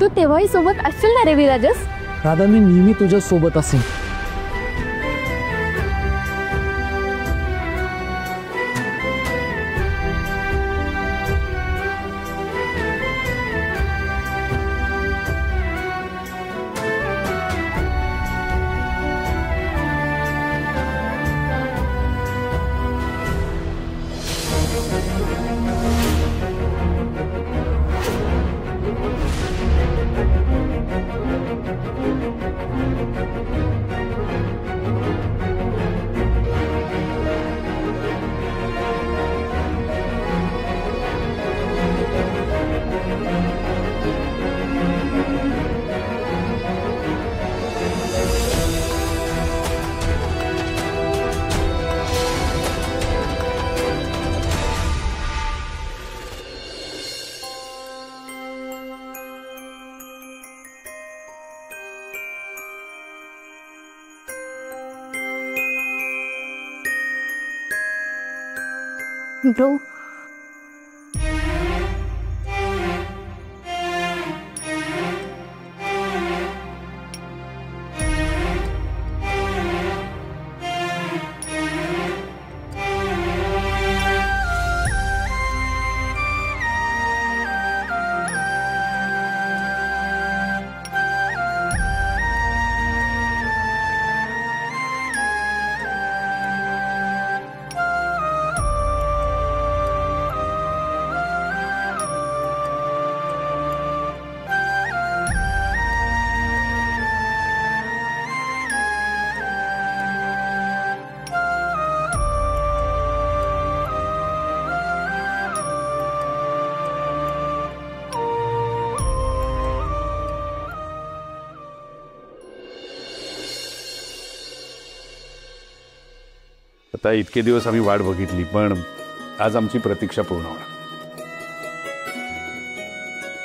तू तेव्हाही सोबत असशील ना रे विराजस? राधा, मी नेहमी तुझ्या सोबत असेन. ब्रो, आता इतके दिवस आम्ही वाट बघितली, पण आज आमची प्रतीक्षा पूर्ण होणार.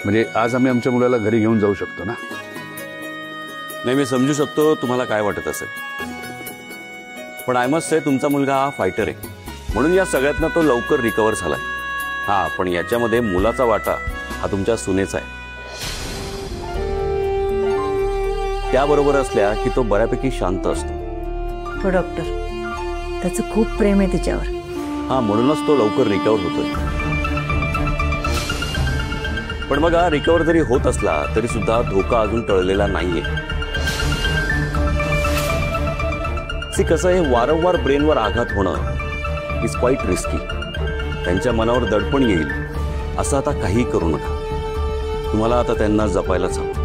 म्हणजे आज आम्ही आमच्या मुलाला घरी घेऊन जाऊ शकतो ना? नाही, मी समजू शकतो तुम्हाला काय वाटत असेल, पण आय मस्ट से तुमचा मुलगा हा फायटर आहे, म्हणून या सगळ्यातनं तो लवकर रिकवर झालाय. हा, पण याच्यामध्ये मुलाचा वाटा हा तुमच्या सुनेचा आहे. त्याबरोबर असल्या की तो बऱ्यापैकी शांत असतो. हो डॉक्टर, त्याचं खूप प्रेम आहे तिच्यावर. हा, म्हणूनच तो लवकर रिकवर होतोय. पण मग हा रिकवर जरी होत असला तरी सुद्धा धोका अजून टळलेला नाहीये. सी, कसं आहे, वारंवार ब्रेनवर आघात होणं इज क्वाईट रिस्की. त्यांच्या मनावर दडपण येईल असं आता काही करू नका. तुम्हाला आता त्यांना जपायलाच हवं.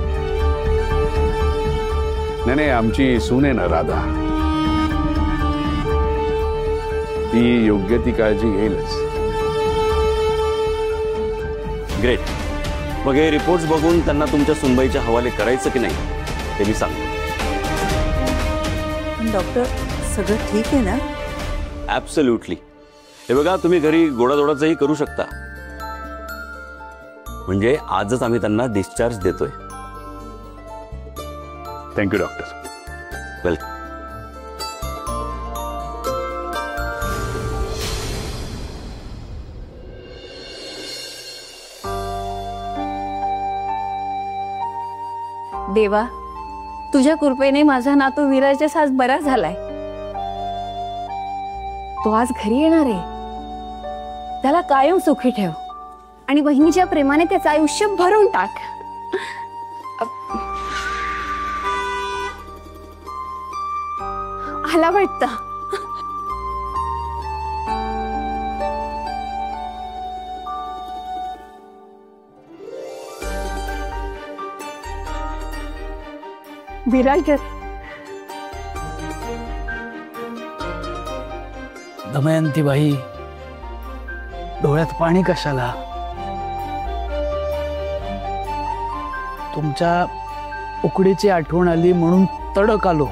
नाही, आमची सून आहे ना राधा, ती योग्य ती काळजी घेईलच. ग्रेट. मग हे रिपोर्ट्स बघून त्यांना तुमच्या सुनबाईच्या हवाले करायचं की नाही ते मी सांगतो. डॉक्टर, सगळं ठीक आहे ना? ऍब्सोल्युटली. हे बघा, तुम्ही घरी गोडाधोडाचंही करू शकता. म्हणजे आजच आम्ही त्यांना डिस्चार्ज देतोय. Thank you doctor. वेलकम. देवा, तुझ्या कृपेने माझा नातू विराजस आज बरा झालाय. तो आज घरी येणार आहे. त्याला कायम सुखी ठेव आणि बहिणीच्या प्रेमाने त्याचं आयुष्य भरून टाक. आला वाटतं. विराजस, दमयंती बाई, डोळ्यात पाणी कशाला? तुमच्या उकडीची आठवण आली म्हणून तडक आलो.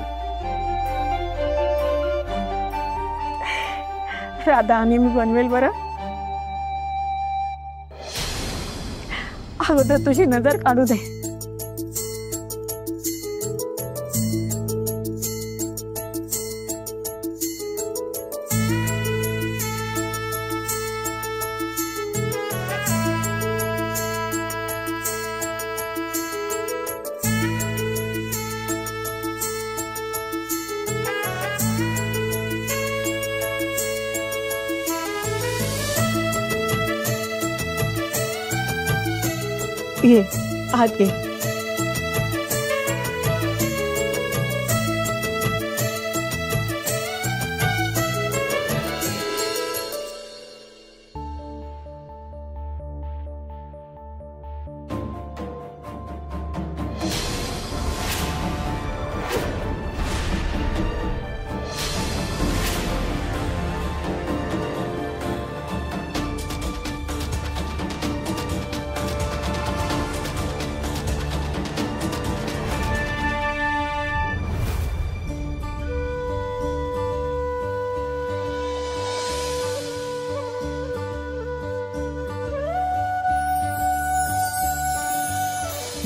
राधा आणि मी बनवेल बरं. अगोदर तुझी नजर काढू दे. ये आत ये.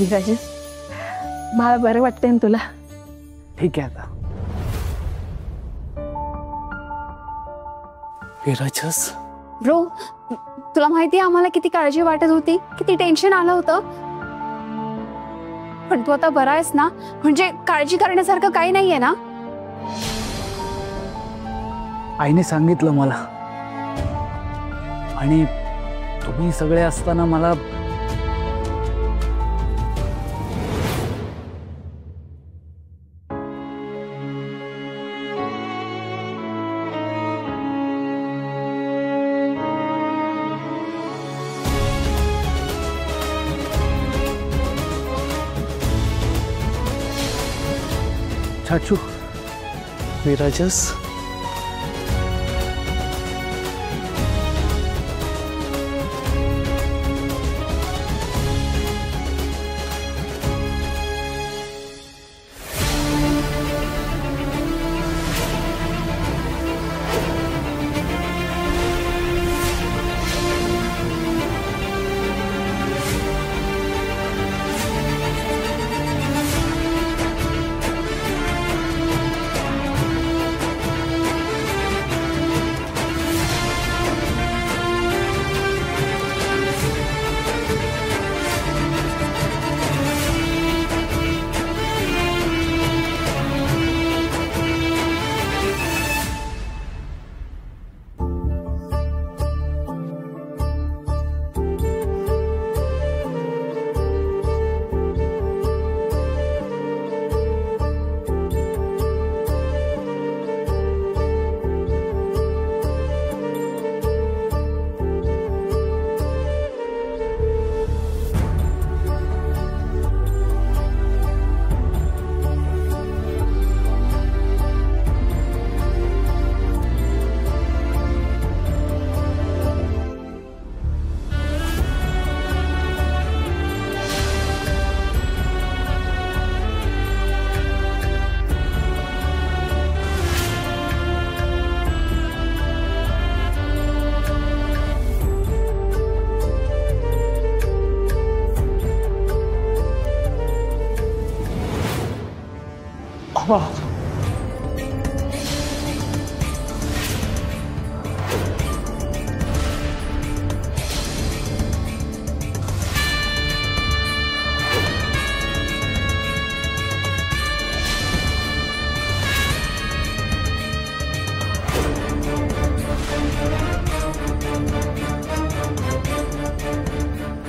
विराज, मला बरं वाटतंय ना तुला? ठीक आहे आता. विराजस, ब्रो, तुला माहितीये आम्हाला किती काळजी वाटत होती, किती टेन्शन आलं होतं. पण तू आता बरा आहेस ना? म्हणजे काळजी करण्यासारखं काही नाहीये ना? आईने सांगितलं मला, आणि तुम्ही सगळे असताना मला चाचू. विराजस,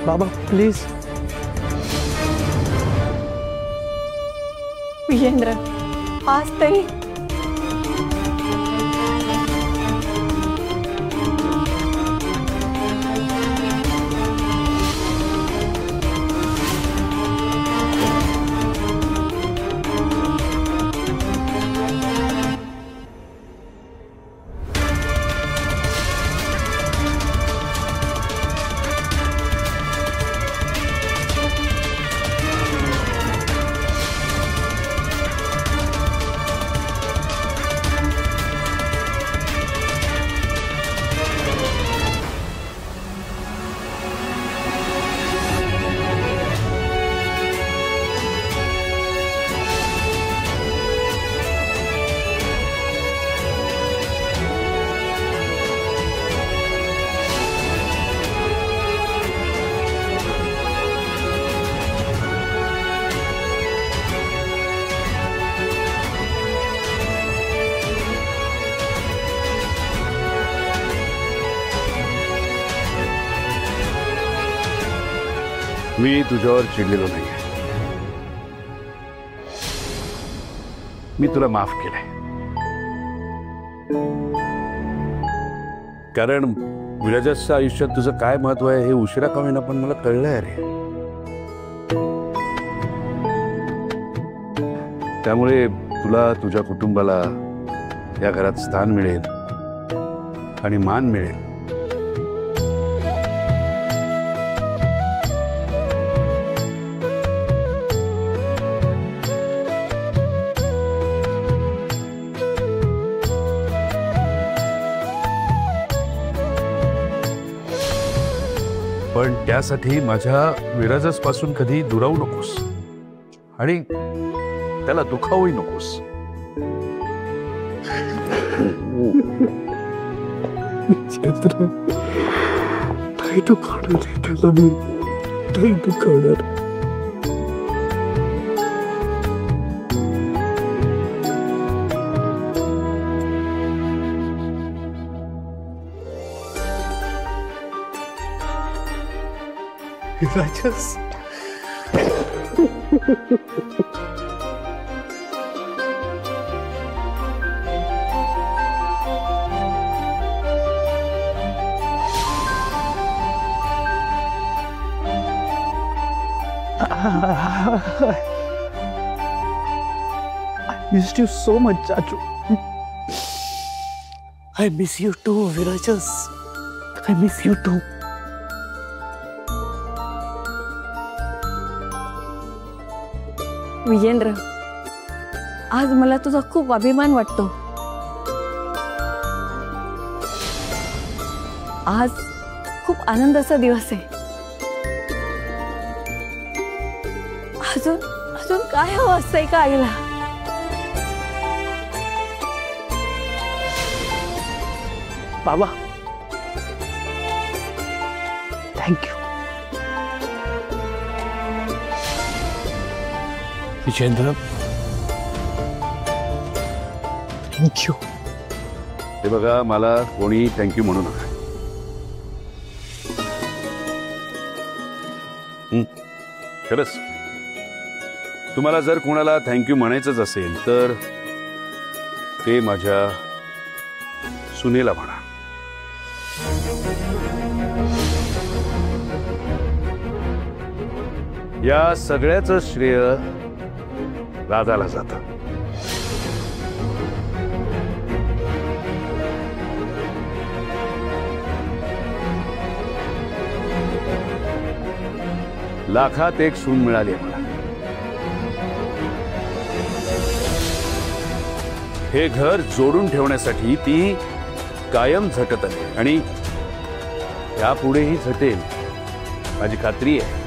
बाबा प्लीज. विजेंद्र, आज तरी मी तुझ्यावर चिडलेलो नाहीये. मी तुला माफ केलंय. कारण विराजच्या आयुष्यात तुझं काय महत्व आहे हे उशिरा का होईना पण मला कळलंय रे. त्यामुळे तुला तुझ्या कुटुंबाला या घरात स्थान मिळेल आणि मान मिळेल. पण त्यासाठी माझ्या विराजस पासून कधी दुरावू नकोस आणि त्याला दुखावूही नकोस. I missed you so much, Chachu. I miss you too, Virajas. I miss you too. Vijendra, आज मला तुझा खूप अभिमान वाटतो. आज खूप आनंदाचा दिवस आहे. अजून अजून काय हवं असतंय का आईला? बाबा, थँक्यू. विजेंद्र, थँक्यू. हे बघा, मला कोणी थँक्यू म्हणू नका. खरंच तुम्हाला जर कोणाला थँक्यू म्हणायचंच असेल तर ते माझ्या सुनेला म्हणा. या सगळ्याचं श्रेय राधाला जातं. लाखात एक सून मिळाली मला. हे घर जोडून ठेवण्यासाठी ती कायम झटत आहे आणि यापुढेही झटेल माझी खात्री आहे.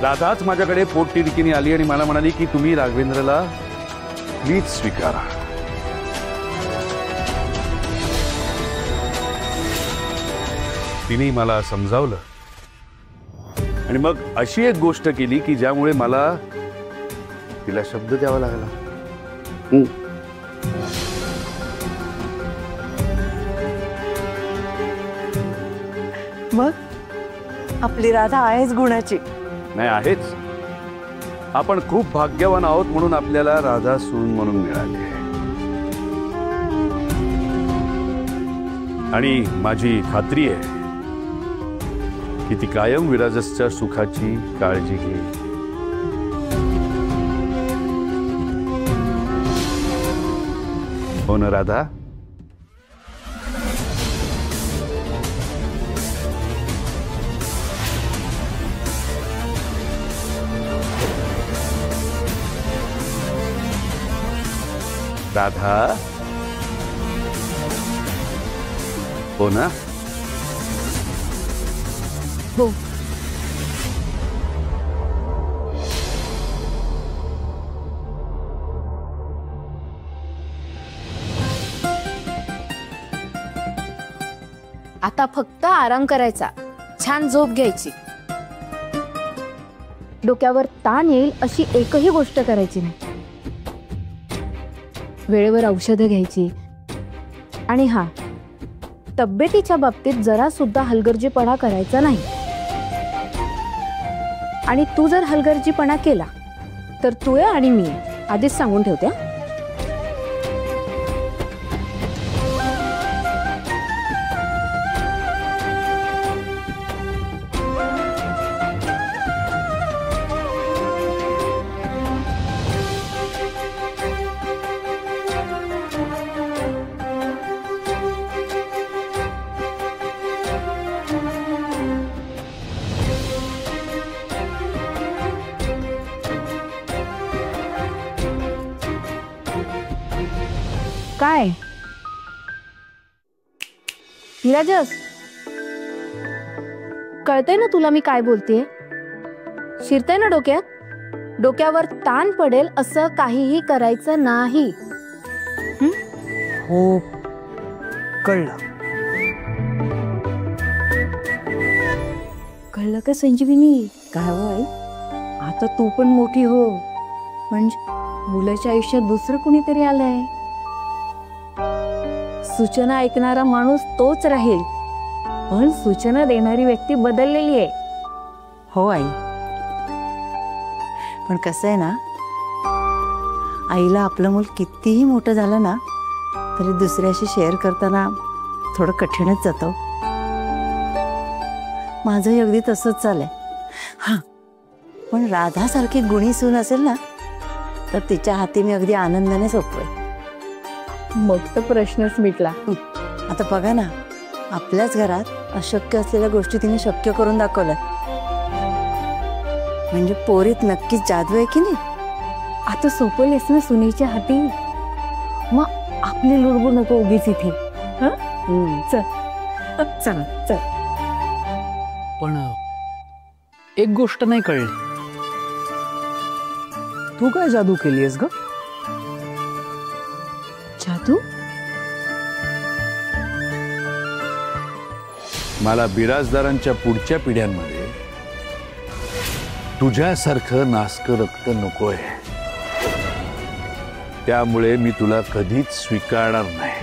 राधाच माझ्याकडे पोटतिडकीने आली आणि मला म्हणाली की तुम्ही राघवेंद्रला प्लीज स्वीकारा. तिने मला समजावलं आणि मग अशी एक गोष्ट केली की ज्यामुळे मला तिला शब्द द्यावा लागला. मग आपली राधा आहेच गुणाची. नाही आहेच. आपण खूप भाग्यवान आहोत म्हणून आपल्याला राधा सून म्हणून मिळाली. आणि माझी खात्री आहे की ती कायम विराजसच्या सुखाची काळजी घेईल. हो ना राधा? राधा, हो ना? हो. आता फक्त आराम करायचा, छान झोप घ्यायची. डोक्यावर ताण येईल अशी एकही गोष्ट करायची नाही. वेळेवर औषधं घ्यायची आणि हा तब्येतीच्या बाबतीत जरा सुद्धा हलगर्जीपणा करायचा नाही. आणि तू जर हलगर्जीपणा केला तर तू आहे आणि मी आहे, आधीच सांगून ठेवते हं? काय धीरजस, कळतंय ना तुला मी काय बोलतेय? शिरतंय ना डोक्यात? डोक्यावर ताण पडेल असं काहीही करायचं नाही. हो, कळलं. कळलं का संजीविनी? काय हो आई, आता तू पण मोठी हो. म्हणजे मुलाच्या आयुष्यात दुसरं कुणीतरी आलंय. सूचना ऐकणारा माणूस तोच राहील, पण सूचना देणारी व्यक्ती बदललेली आहे. हो आई, पण कसं आहे ना, आईला आपलं मूल कितीही मोठं झालं ना तरी दुसऱ्याशी शेअर करताना थोडं कठीणच जातं. माझंही अगदी तसंच चाललंय. हां, पण राधासारखी गुणी सून असेल ना तर तिच्या हाती मी अगदी आनंदाने सोपवेन. मग तर प्रश्नच मिटला. आता बघा ना, आपल्याच घरात अशक्य असलेल्या गोष्टी तिने शक्य करून दाखवल्या. म्हणजे पोरीत नक्कीच जादू आहे की नाही? आता सोपवलेस ना सुनेच्या हाती, मग आपली लुडबुड नको उगीच इथे. चल चल चल. पण एक गोष्ट नाही कळली, तू काय जादू केलीयस ग? जादू? मला बिराजदारांच्या पुढच्या पिढ्यांमध्ये तुझ्यासारखं नासकं रक्त नकोय. त्यामुळे मी तुला कधीच स्वीकारणार नाही.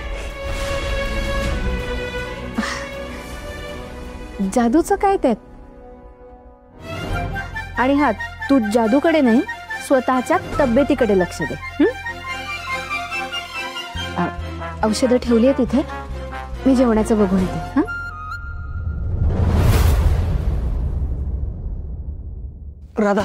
जादूचं काय त्यात? आणि हा, तू जादूकडे नाही, स्वतःच्या तब्येतीकडे लक्ष दे. औषधं ठेवली आहे तिथे, मी जेवणाचं बघून येते. हा, राधा,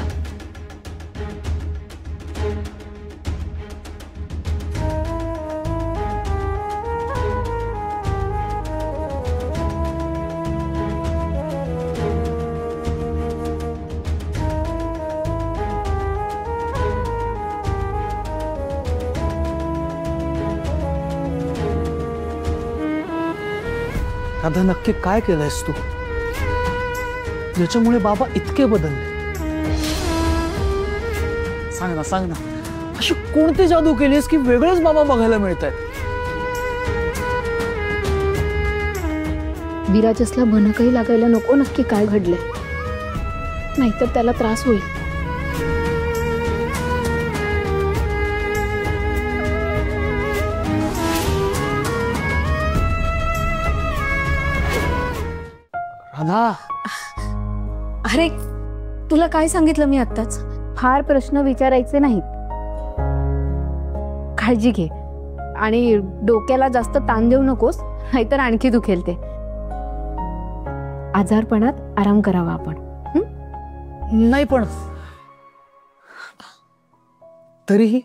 राधा, नक्की काय केलंयस तू ज्याच्यामुळे बाबा इतके बदलले? सांग ना, सांग ना. अशी कोणती जादू केलीस की वेगळेच बाबा बघायला मिळत आहेत? विराजसला भनकही लागायला नको नक्की काय घडलंय, नाहीतर त्याला त्रास होईल. राधा, अरे तुला काय सांगितलं मी आत्ताच? फार प्रश्न विचारायचे नाहीत. काळजी घे आणि डोक्याला जास्त ताण देऊ नकोस, नाहीतर आणखी दुखेल ते. आजारपणात आराम करावा आपण. नाही पण तरीही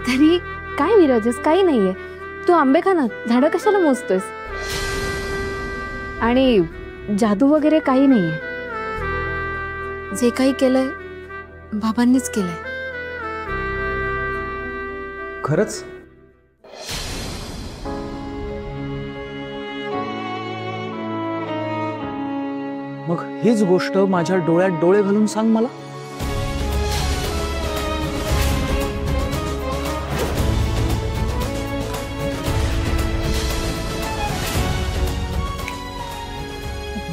तरी काय विराजस, काही नाहीये. तू आंबे खा ना, झाडं कशाला मोजतोयस? आणि जादू वगैरे काही नाहीये. जे काही केलंय बाबांनीच केलंय. खरंच? मग हीच गोष्ट माझ्या डोळ्यात डोळे घालून सांग मला.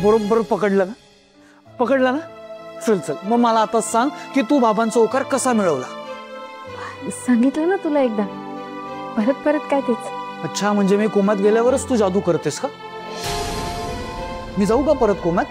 बरोबर पकडलं ना? पकडलं ना? चल चल, मग मला आता सांग की तू बाबांचा होकार कसा मिळवला? सांगितलं ना तुला एकदा, परत परत काय तेच. अच्छा, म्हणजे मी कोमात गेल्यावरच तू जादू करतेस का? मी जाऊ का परत कोमात?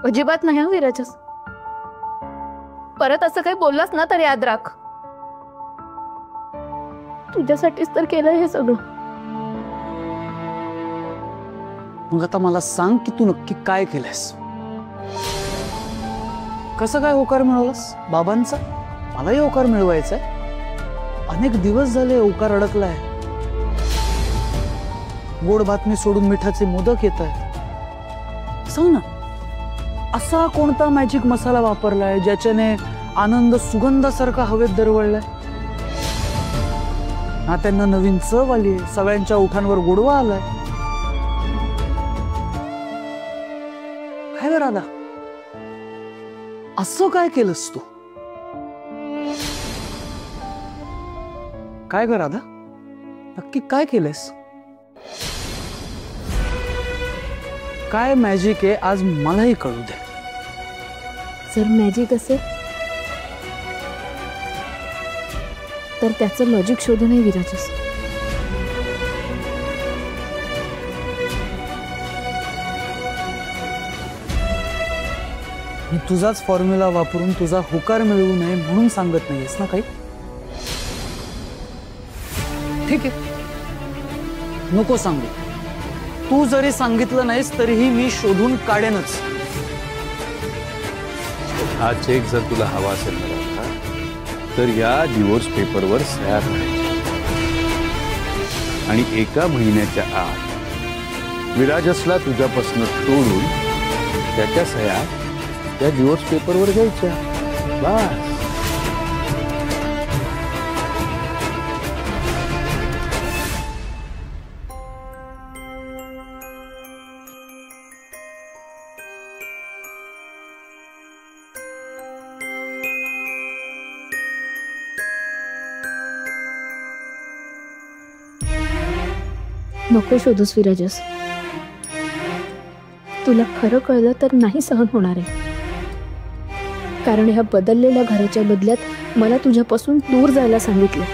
अजिबात नाही विराजस. परत असं काही बोललास ना तर याद राख, तुझ्यासाठीच तर केलं हे सगळं. मग आता मला सांग की तू नक्की काय केलंस? कसं काय होकार मिळवलास बाबांचा? मलाही होकार मिळवायचाय. अनेक दिवस झाले होकार अडकलाय. गोड बातमी सोडून मिठाचे मोदक येत आहेत. सांग ना, असा कोणता मॅजिक मसाला वापरलाय ज्याच्याने आनंद सुगंधासारखा हवेत दरवळलाय? ना त्यांना नवीन चव आली, सगळ्यांच्या ओठांवर गोडवा आलाय. काय ग राधा, असं काय केलंस तू? काय ग राधा, नक्की काय केलंस? काय मॅजिक आहे आज मलाही कळू दे. जर मॅजिक असेल तर त्याचं लॉजिक शोधूनही विराजस. मी तुझाच फॉर्म्युला वापरून तुझा होकार मिळवू नये म्हणून सांगत नाहीयेस ना काही? ठीक आहे, नको सांगू. तू जरी सांगितलं नाहीस तरीही मी शोधून काढेनच. हा चेक जर तुला हवा असेल ना राधा, तर या डिवोर्स पेपरवर सह्या करायच्या आणि 1 महिन्याच्या आत विराजसला तुझ्यापासून तोडून त्याच्या सह्या त्या डिवोर्स पेपरवर घ्यायच्या. बस. नको शोधूस विराजस. तुला खरं कळलं तर नाही सहन होणार आहे. कारण ह्या बदललेल्या घराच्या बदल्यात मला तुझ्यापासून दूर जायला सांगितलं.